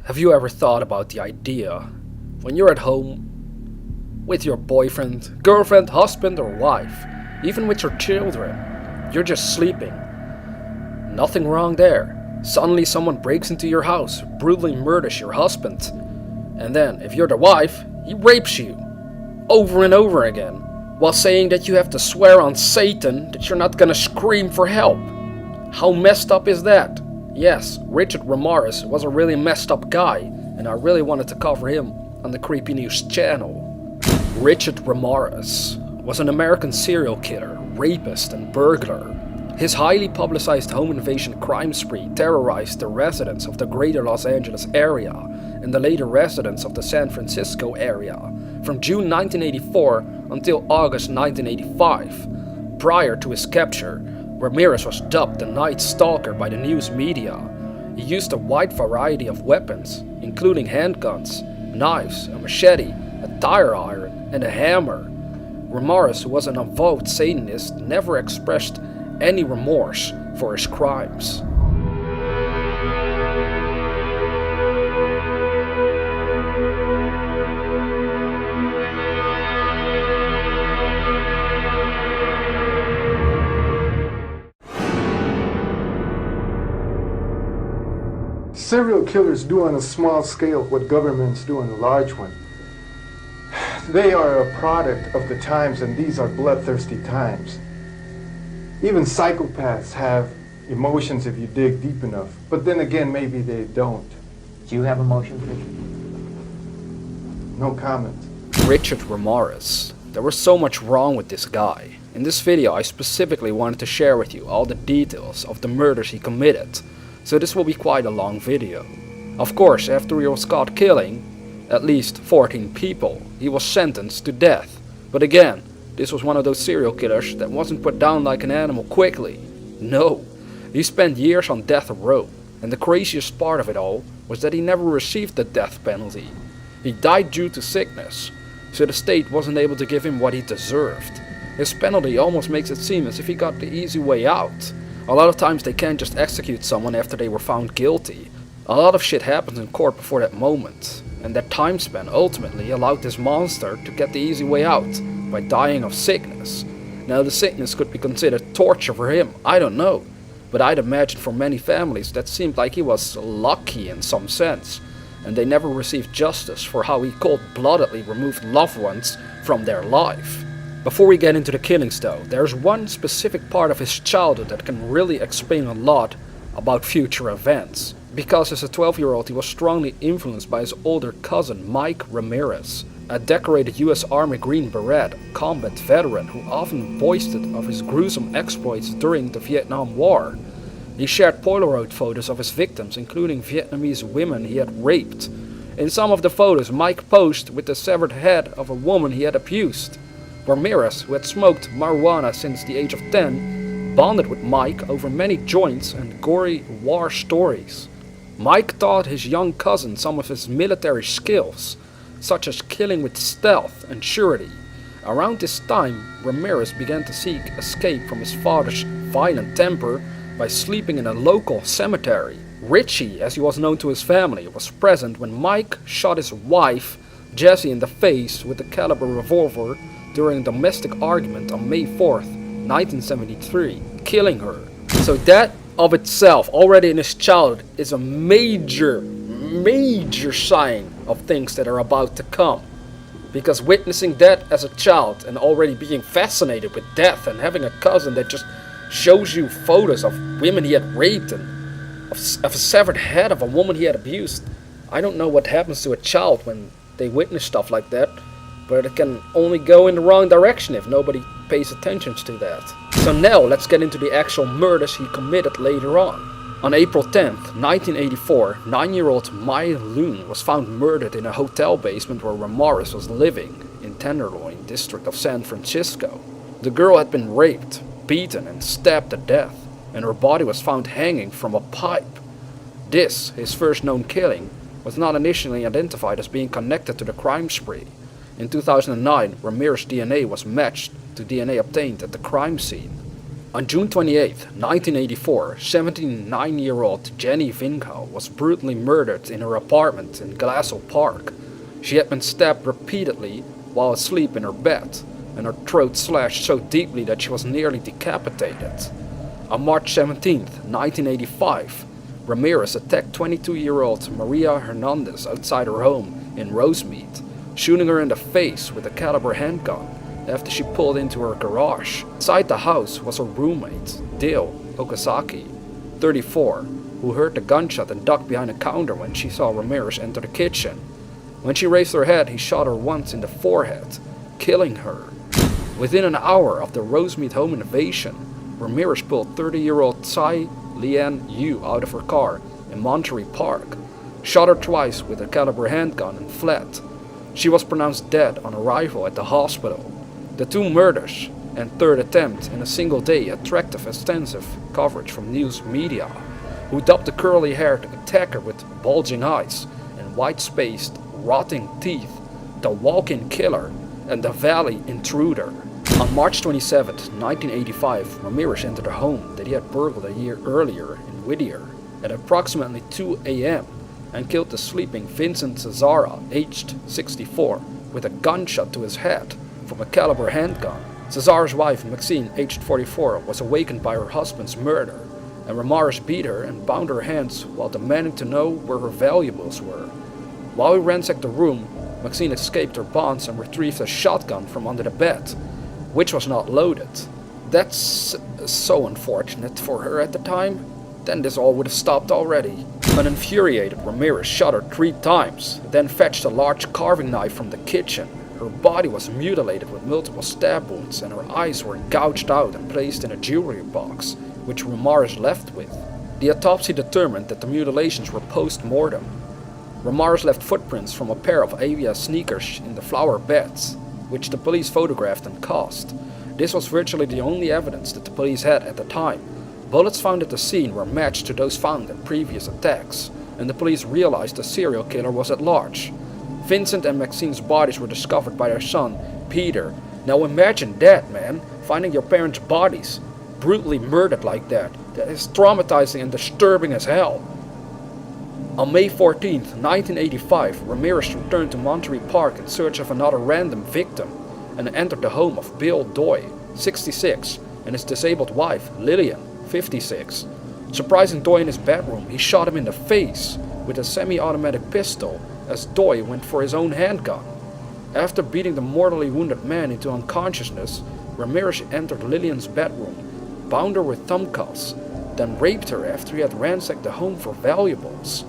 Have you ever thought about the idea when you're at home with your boyfriend, girlfriend, husband or wife, even with your children, you're just sleeping. Nothing wrong there. Suddenly someone breaks into your house, brutally murders your husband, and then, if you're the wife, he rapes you over and over again, while saying that you have to swear on Satan that you're not gonna scream for help. How messed up is that? Yes, Richard Ramirez was a really messed up guy, and I really wanted to cover him on the Creepy News channel. Richard Ramirez was an American serial killer, rapist and burglar. His highly publicized home invasion crime spree terrorized the residents of the greater Los Angeles area and the later residents of the San Francisco area from June 1984 until August 1985. Prior to his capture, Ramirez was dubbed the Night Stalker by the news media. He used a wide variety of weapons, including handguns, knives, a machete, a tire iron, and a hammer. Ramirez, who was an avowed Satanist, never expressed any remorse for his crimes. Serial killers do on a small scale what governments do on a large one. They are a product of the times, and these are bloodthirsty times. Even psychopaths have emotions if you dig deep enough, but then again, maybe they don't. Do you have emotions, Richard? No comment. Richard Ramirez. There was so much wrong with this guy. In this video, I specifically wanted to share with you all the details of the murders he committed, so this will be quite a long video. Of course, after he was caught killing at least 14 people, he was sentenced to death. But again, this was one of those serial killers that wasn't put down like an animal quickly. No, he spent years on death row, and the craziest part of it all was that he never received the death penalty. He died due to sickness, so the state wasn't able to give him what he deserved. His penalty almost makes it seem as if he got the easy way out. A lot of times they can't just execute someone after they were found guilty. A lot of shit happens in court before that moment, and that time span ultimately allowed this monster to get the easy way out by dying of sickness. Now the sickness could be considered torture for him, I don't know, but I'd imagine for many families that seemed like he was lucky in some sense, and they never received justice for how he cold-bloodedly removed loved ones from their life. Before we get into the killings though, there's one specific part of his childhood that can really explain a lot about future events. Because as a 12-year-old he was strongly influenced by his older cousin Mike Ramirez, a decorated US Army Green Beret combat veteran who often boasted of his gruesome exploits during the Vietnam War. He shared Polaroid photos of his victims, including Vietnamese women he had raped. In some of the photos, Mike posed with the severed head of a woman he had abused. Ramirez, who had smoked marijuana since the age of 10, bonded with Mike over many joints and gory war stories. Mike taught his young cousin some of his military skills, such as killing with stealth and surety. Around this time, Ramirez began to seek escape from his father's violent temper by sleeping in a local cemetery. Richie, as he was known to his family, was present when Mike shot his wife, Jessie, in the face with a caliber revolver during a domestic argument on May 4th, 1973, killing her. So that of itself, already in his childhood, is a major sign of things that are about to come. Because witnessing that as a child and already being fascinated with death and having a cousin that just shows you photos of women he had raped and of a severed head of a woman he had abused. I don't know what happens to a child when they witness stuff like that, but it can only go in the wrong direction if nobody pays attention to that. So now let's get into the actual murders he committed later on. On April 10th, 1984, 9-year-old Mai Loon was found murdered in a hotel basement where Ramirez was living in Tenderloin district of San Francisco. The girl had been raped, beaten and stabbed to death, and her body was found hanging from a pipe. This, his first known killing, was not initially identified as being connected to the crime spree. In 2009, Ramirez's DNA was matched to DNA obtained at the crime scene. On June 28, 1984, 79-year-old Jenny Vinkow was brutally murdered in her apartment in Glassell Park. She had been stabbed repeatedly while asleep in her bed, and her throat slashed so deeply that she was nearly decapitated. On March 17, 1985, Ramirez attacked 22-year-old Maria Hernandez outside her home in Rosemead, shooting her in the face with a caliber handgun after she pulled into her garage. Inside the house was her roommate, Dale Okazaki, 34, who heard the gunshot and ducked behind a counter when she saw Ramirez enter the kitchen. When she raised her head, he shot her once in the forehead, killing her. Within an hour of the Rosemead home invasion, Ramirez pulled 30-year-old Tsai Lian Yu out of her car in Monterey Park, shot her twice with a caliber handgun and fled. She was pronounced dead on arrival at the hospital. The two murders and third attempt in a single day attracted extensive coverage from news media, who dubbed the curly-haired attacker with bulging eyes and white-spaced, rotting teeth the walk-in killer and the valley intruder. On March 27, 1985, Ramirez entered a home that he had burgled a year earlier in Whittier at approximately 2 a.m. and killed the sleeping Vincent Cesara, aged 64, with a gunshot to his head from a caliber handgun. Cesar's wife, Maxine, aged 44, was awakened by her husband's murder, and Ramirez beat her and bound her hands while demanding to know where her valuables were. While he ransacked the room, Maxine escaped her bonds and retrieved a shotgun from under the bed, which was not loaded. That's so unfortunate for her at the time. Then this all would have stopped already. An infuriated Ramirez shot her 3 times, then fetched a large carving knife from the kitchen. Her body was mutilated with multiple stab wounds, and her eyes were gouged out and placed in a jewelry box, which Ramirez left with. The autopsy determined that the mutilations were post-mortem. Ramirez left footprints from a pair of Avia sneakers in the flower beds, which the police photographed and cast. This was virtually the only evidence that the police had at the time. Bullets found at the scene were matched to those found in previous attacks, and the police realized the serial killer was at large. Vincent and Maxine's bodies were discovered by their son, Peter. Now imagine that, man, finding your parents' bodies brutally murdered like that. That is traumatizing and disturbing as hell. On May 14, 1985, Ramirez returned to Monterey Park in search of another random victim and entered the home of Bill Doy, 66, and his disabled wife, Lillian, 56. Surprising Doy in his bedroom, he shot him in the face with a semi-automatic pistol as Doy went for his own handgun. After beating the mortally wounded man into unconsciousness, Ramirez entered Lillian's bedroom, bound her with thumb cuffs, then raped her after he had ransacked the home for valuables.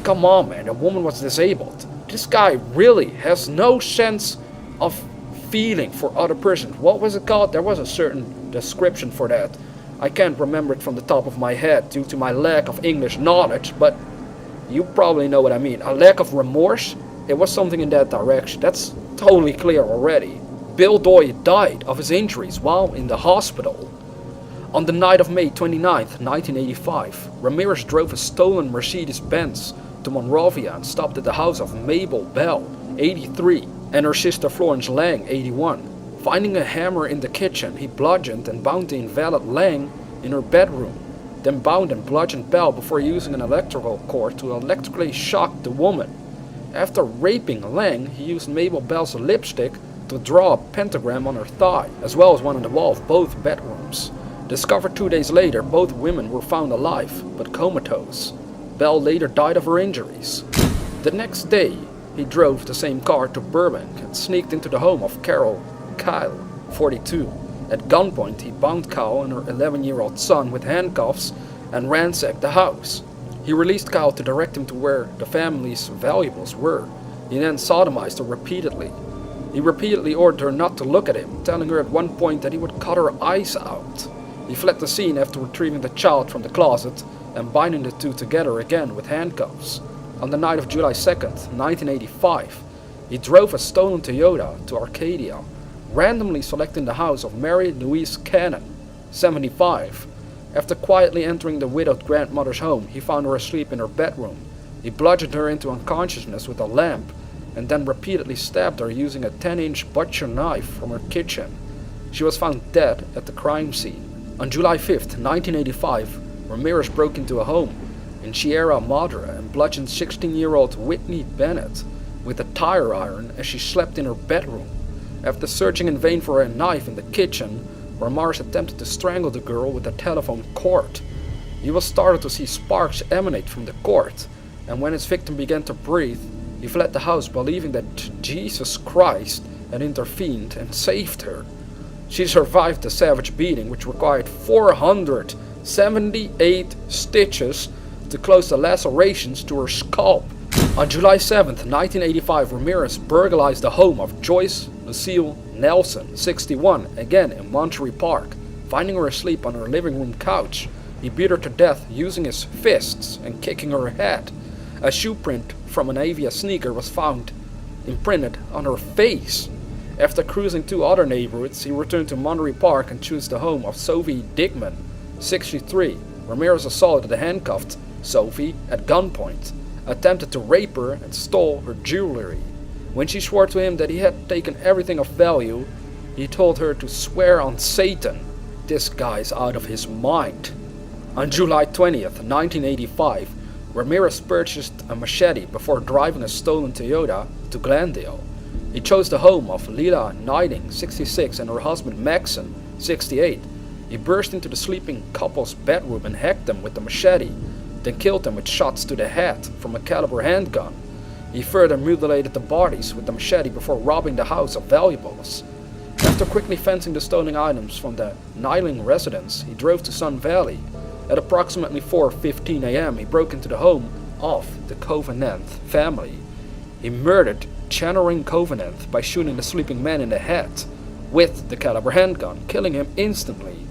Come on, man, the woman was disabled. This guy really has no sense of feeling for other persons. What was it called? There was a certain description for that. I can't remember it from the top of my head due to my lack of English knowledge, but you probably know what I mean. A lack of remorse? It was something in that direction. That's totally clear already. Bill Doy died of his injuries while in the hospital. On the night of May 29, 1985, Ramirez drove a stolen Mercedes-Benz to Monrovia and stopped at the house of Mabel Bell, 83, and her sister Florence Lang, 81. Finding a hammer in the kitchen, he bludgeoned and bound the invalid Lang in her bedroom, then bound and bludgeoned Bell before using an electrical cord to electrically shock the woman. After raping Lang, he used Mabel Bell's lipstick to draw a pentagram on her thigh, as well as one on the wall of both bedrooms. Discovered 2 days later, both women were found alive, but comatose. Bell later died of her injuries. The next day, he drove the same car to Burbank and sneaked into the home of Carol Kyle, 42. At gunpoint, he bound Kyle and her 11-year-old son with handcuffs and ransacked the house. He released Kyle to direct him to where the family's valuables were. He then sodomized her repeatedly. He repeatedly ordered her not to look at him, telling her at one point that he would cut her eyes out. He fled the scene after retrieving the child from the closet and binding the two together again with handcuffs. On the night of July 2nd, 1985, he drove a stolen Toyota to Arcadia, randomly selecting the house of Mary Louise Cannon, 75. After quietly entering the widowed grandmother's home, he found her asleep in her bedroom. He bludgeoned her into unconsciousness with a lamp and then repeatedly stabbed her using a 10-inch butcher knife from her kitchen. She was found dead at the crime scene. On July 5th, 1985, Ramirez broke into a home in Sierra Madre and bludgeoned 16-year-old Whitney Bennett with a tire iron as she slept in her bedroom. After searching in vain for a knife in the kitchen, Ramirez attempted to strangle the girl with a telephone cord. He was startled to see sparks emanate from the cord, and when his victim began to breathe, he fled the house believing that Jesus Christ had intervened and saved her. She survived the savage beating, which required 478 stitches to close the lacerations to her scalp. On July 7th, 1985, Ramirez burglarized the home of Joyce Lucille Nelson, 61, again in Monterey Park. Finding her asleep on her living room couch, he beat her to death using his fists and kicking her head. A shoe print from an Avia sneaker was found imprinted on her face. After cruising 2 other neighborhoods, he returned to Monterey Park and chose the home of Sophie Digman, 63. Ramirez assaulted and handcuffed Sophie at gunpoint, attempted to rape her, and stole her jewelry. When she swore to him that he had taken everything of value, he told her to swear on Satan. This guy's out of his mind. On July 20th, 1985, Ramirez purchased a machete before driving a stolen Toyota to Glendale. He chose the home of Lila Knighting, 66, and her husband Maxon, 68. He burst into the sleeping couple's bedroom and hacked them with the machete, then killed them with shots to the head from a caliber handgun. He further mutilated the bodies with the machete before robbing the house of valuables. After quickly fencing the stolen items from the Knighting residence, he drove to Sun Valley. At approximately 4:15 a.m., he broke into the home of the Covenant family. He murdered Channeling Covenant by shooting the sleeping man in the head with the caliber handgun, killing him instantly.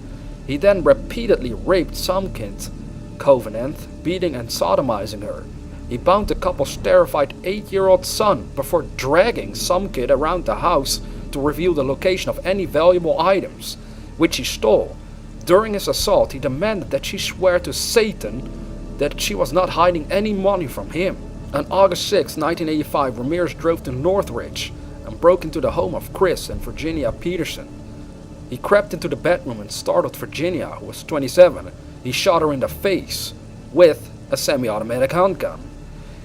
He then repeatedly raped Sumkit Covenant, beating and sodomizing her. He bound the couple's terrified 8-year-old son before dragging Sumkit around the house to reveal the location of any valuable items, which he stole. During his assault, he demanded that she swear to Satan that she was not hiding any money from him. On August 6, 1985, Ramirez drove to Northridge and broke into the home of Chris and Virginia Peterson. He crept into the bedroom and startled Virginia, who was 27. He shot her in the face with a semi-automatic handgun.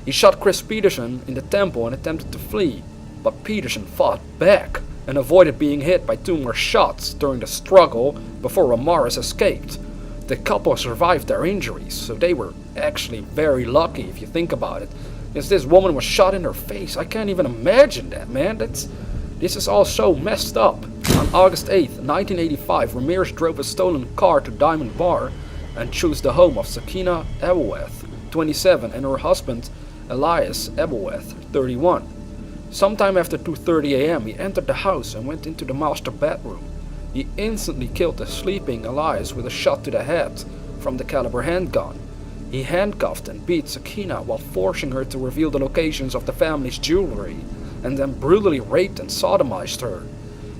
He shot Chris Peterson in the temple and attempted to flee, but Peterson fought back and avoided being hit by 2 more shots during the struggle before Ramirez escaped. The couple survived their injuries, so they were actually very lucky if you think about it. Because this woman was shot in her face. I can't even imagine that, man. This is all so messed up. On August 8th, 1985, Ramirez drove a stolen car to Diamond Bar and chose the home of Sakina Ebelweth, 27, and her husband Elias Ebelweth, 31. Sometime after 2:30 a.m., he entered the house and went into the master bedroom. He instantly killed the sleeping Elias with a shot to the head from the caliber handgun. He handcuffed and beat Sakina while forcing her to reveal the locations of the family's jewelry, and then brutally raped and sodomized her.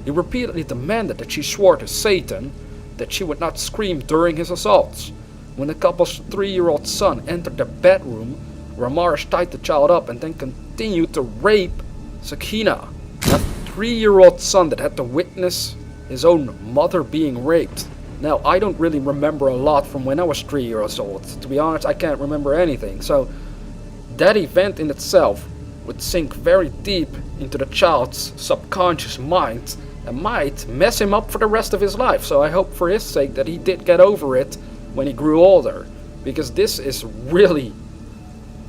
He repeatedly demanded that she swore to Satan that she would not scream during his assaults. When the couple's 3-year-old son entered the bedroom, Ramirez tied the child up and then continued to rape Sakina. A 3-year-old son that had to witness his own mother being raped. Now, I don't really remember a lot from when I was 3 years old. To be honest, I can't remember anything. So, that event in itself would sink very deep into the child's subconscious mind and might mess him up for the rest of his life. So I hope for his sake that he did get over it when he grew older. Because this is really,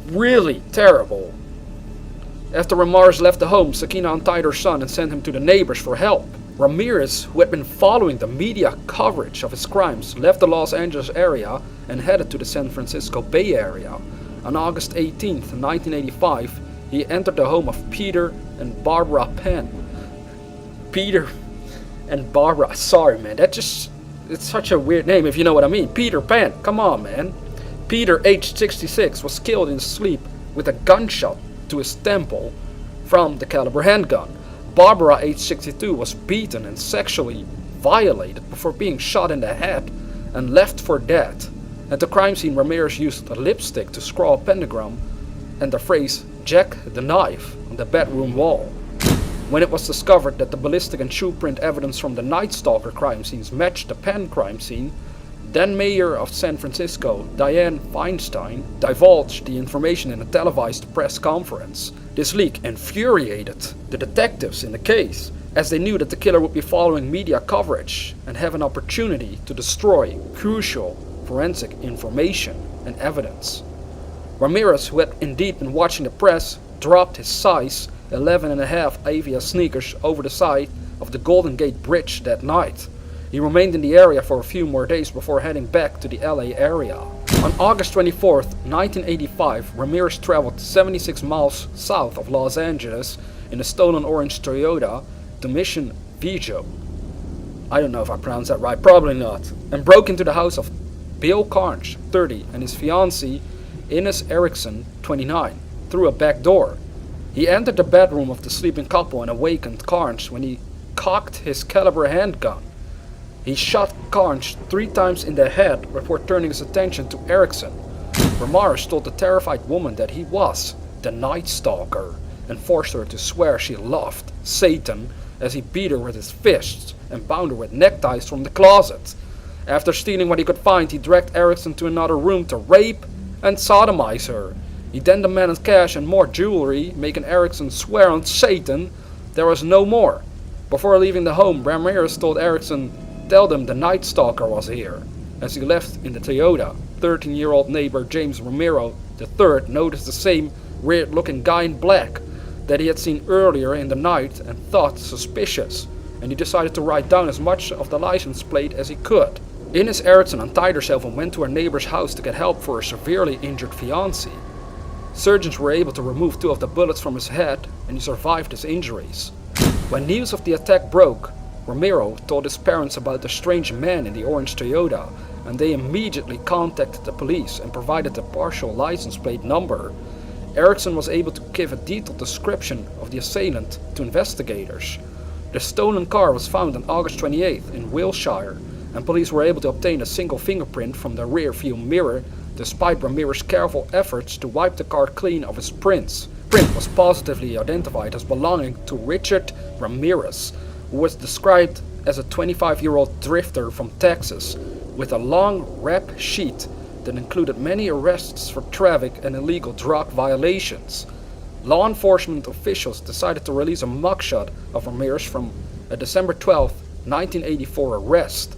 really terrible. After Ramirez left the home, Sakina untied her son and sent him to the neighbors for help. Ramirez, who had been following the media coverage of his crimes, left the Los Angeles area and headed to the San Francisco Bay Area. On August 18th, 1985, he entered the home of Peter and Barbara Penn. Peter and Barbara, sorry man, it's such a weird name if you know what I mean. Peter Penn, come on man. Peter, aged 66, was killed in his sleep with a gunshot to his temple from the caliber handgun. Barbara, aged 62, was beaten and sexually violated before being shot in the head and left for dead. At the crime scene, Ramirez used a lipstick to scrawl a pentagram and the phrase "Jack the Knife" on the bedroom wall. When it was discovered that the ballistic and shoe print evidence from the Night Stalker crime scenes matched the Penn crime scene, then Mayor of San Francisco, Dianne Feinstein, divulged the information in a televised press conference. This leak infuriated the detectives in the case, as they knew that the killer would be following media coverage and have an opportunity to destroy crucial forensic information and evidence. Ramirez, who had indeed been watching the press, dropped his size 11.5 Avia sneakers over the side of the Golden Gate Bridge that night. He remained in the area for a few more days before heading back to the LA area. On August 24, 1985, Ramirez traveled 76 miles south of Los Angeles in a stolen orange Toyota to Mission Viejo. I don't know if I pronounced that right, probably not. And broke into the house of Bill Carnes, 30, and his fiancée Ines Erickson, 29, through a back door. He entered the bedroom of the sleeping couple and awakened Carnes when he cocked his caliber handgun. He shot Carnes 3 times in the head before turning his attention to Erickson. Ramirez told the terrified woman that he was the Night Stalker and forced her to swear she loved Satan as he beat her with his fists and bound her with neckties from the closet. After stealing what he could find, he dragged Erickson to another room to rape and sodomize her. He then demanded cash and more jewelry, making Erickson swear on Satan there was no more. Before leaving the home, Ramirez told Erickson, "Tell them the Night Stalker was here." As he left in the Toyota, 13-year-old neighbor James Romero III noticed the same weird-looking guy in black that he had seen earlier in the night and thought suspicious, and he decided to write down as much of the license plate as he could. Ines Erickson untied herself and went to her neighbor's house to get help for her severely injured fiancé. Surgeons were able to remove 2 of the bullets from his head, and he survived his injuries. When news of the attack broke, Romero told his parents about the strange man in the orange Toyota, and they immediately contacted the police and provided the partial license plate number. Erickson was able to give a detailed description of the assailant to investigators. The stolen car was found on August 28th in Wilshire, and police were able to obtain a single fingerprint from the rear view mirror despite Ramirez's careful efforts to wipe the car clean of his prints. Print was positively identified as belonging to Richard Ramirez, who was described as a 25-year-old drifter from Texas with a long rap sheet that included many arrests for traffic and illegal drug violations. Law enforcement officials decided to release a mugshot of Ramirez from a December 12, 1984 arrest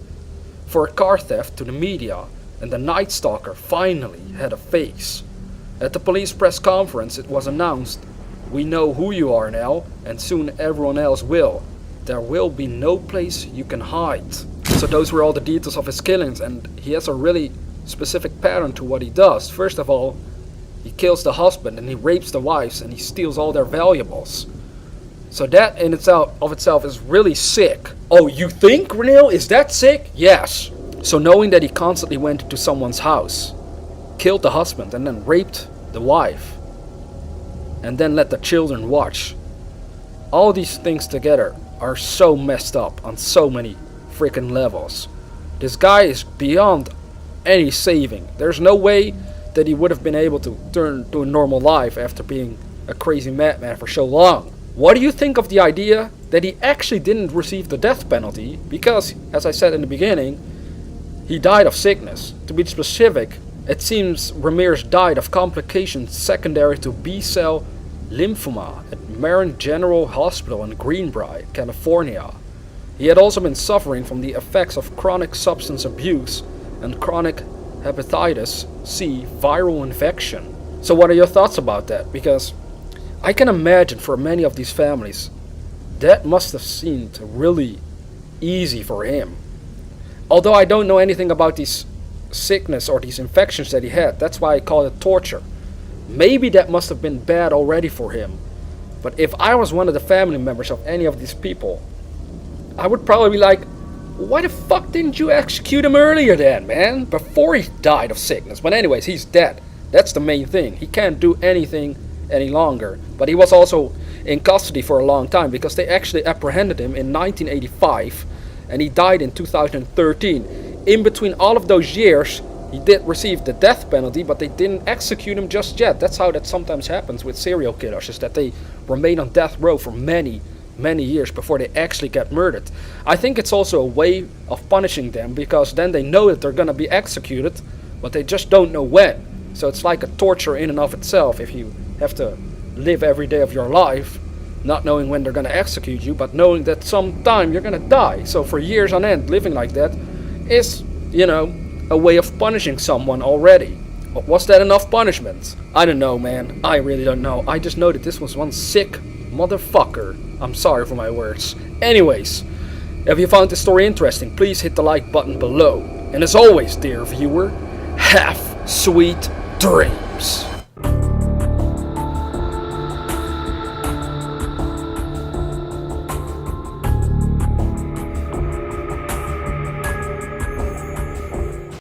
for a car theft to the media, and the Night Stalker finally had a face. At the police press conference it was announced, "We know who you are now, and soon everyone else will. There will be no place you can hide." So those were all the details of his killings, and he has a really specific pattern to what he does. First of all, he kills the husband and he rapes the wives and he steals all their valuables. So that in itself is really sick. Oh, you think, Renil? Is that sick? Yes. So knowing that he constantly went to someone's house, killed the husband and then raped the wife, and then let the children watch. All these things together are so messed up on so many freaking levels. This guy is beyond any saving. There's no way that he would have been able to turn to a normal life after being a crazy madman for so long. What do you think of the idea that he actually didn't receive the death penalty because, as I said in the beginning, he died of sickness? To be specific, it seems Ramirez died of complications secondary to B-cell lymphoma at Marin General Hospital in Greenbrier, California. He had also been suffering from the effects of chronic substance abuse and chronic hepatitis C viral infection. So what are your thoughts about that? Because I can imagine for many of these families, that must have seemed really easy for him. Although I don't know anything about these sickness or these infections that he had, that's why I call it torture. Maybe that must have been bad already for him. But if I was one of the family members of any of these people, I would probably be like, why the fuck didn't you execute him earlier then, man? Before he died of sickness. But anyways, he's dead. That's the main thing. He can't do anything any longer. But he was also in custody for a long time because they actually apprehended him in 1985 and he died in 2013. In between all of those years, he did receive the death penalty, but they didn't execute him just yet. That's how that sometimes happens with serial killers, is that they remain on death row for many, many years before they actually get murdered. I think it's also a way of punishing them, because then they know that they're gonna be executed, but they just don't know when. So it's like a torture in and of itself if you have to live every day of your life not knowing when they're gonna execute you, but knowing that sometime you're gonna die. So for years on end, living like that is, a way of punishing someone already. But was that enough punishment? I don't know, man. I really don't know. I just know that this was one sick motherfucker. I'm sorry for my words. Anyways, if you found this story interesting, please hit the like button below. And as always, dear viewer, have sweet dreams.